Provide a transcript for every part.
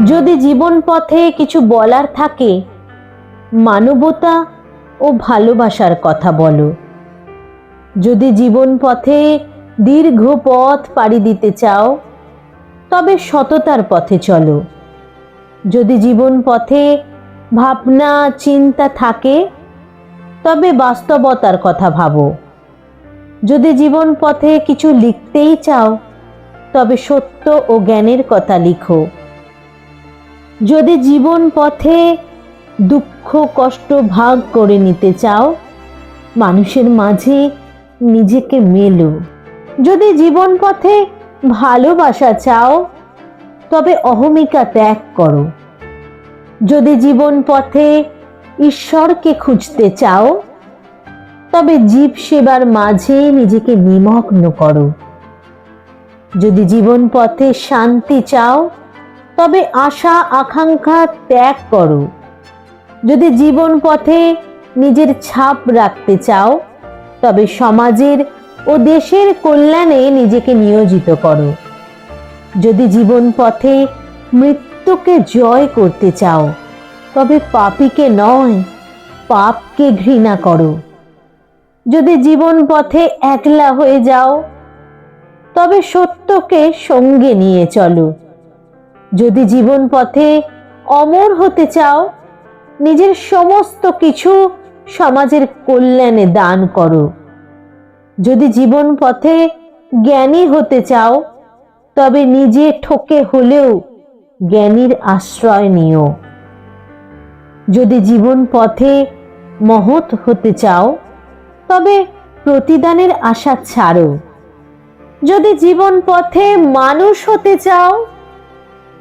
যদি জীবন পথে কিছু বলার থাকে, মানবতা ও ভালোবাসার কথা বলো। যদি জীবন পথে দীর্ঘ পথ পাড়ি দিতে চাও, তবে সততার পথে চলো। যদি জীবন পথে ভাবনা চিন্তা থাকে, তবে বাস্তবতার কথা ভাবো। যদি জীবন পথে কিছু লিখতেই চাও, তবে সত্য ও জ্ঞানের কথা লিখো। যদি জীবন পথে দুঃখ কষ্ট ভাগ করে নিতে চাও, মানুষের মাঝে নিজেকে মেলো। যদি জীবন পথে ভালোবাসা চাও, তবে অহমিকা ত্যাগ করো। যদি জীবন পথে ঈশ্বরকে খুঁজতে চাও, তবে জীব সেবার মাঝে নিজেকে নিমগ্ন করো। যদি জীবন পথে শান্তি চাও, তবে আশা আকাঙ্ক্ষা ত্যাগ করো। যদি জীবন পথে নিজের ছাপ রাখতে চাও, তবে সমাজের ও দেশের কল্যাণে নিজেকে নিয়োজিত করো। যদি জীবন পথে মৃত্যুকে জয় করতে চাও, তবে পাপীকে নয় পাপকে ঘৃণা করো। যদি জীবন পথে একলা হয়ে যাও, তবে সত্যকে সঙ্গে নিয়ে চলো। যদি জীবন পথে অমর হতে চাও, নিজের সমস্ত কিছু সমাজের কল্যাণে দান করো। যদি জীবন পথে জ্ঞানী হতে চাও, তবে নিজে ঠকে হলেও জ্ঞানীর আশ্রয় নিও। যদি জীবন পথে মহৎ হতে চাও, তবে প্রতিদানের আশা ছাড়ো। যদি জীবন পথে মানুষ হতে চাও,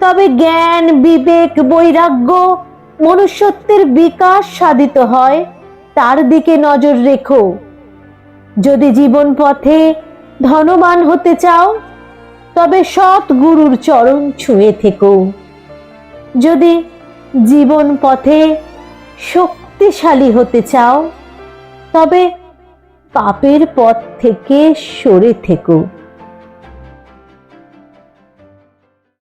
তবে জ্ঞান বিবেক বৈরাগ্য মনুষ্যত্বের বিকাশ সাধিত হয় তার দিকে নজর রেখো। যদি জীবন পথে ধনবান হতে চাও, তবে সৎ গুরুর চরণ ছুঁয়ে থেকো। যদি জীবন পথে শক্তিশালী হতে চাও, তবে পাপের পথ থেকে সরে থেকো।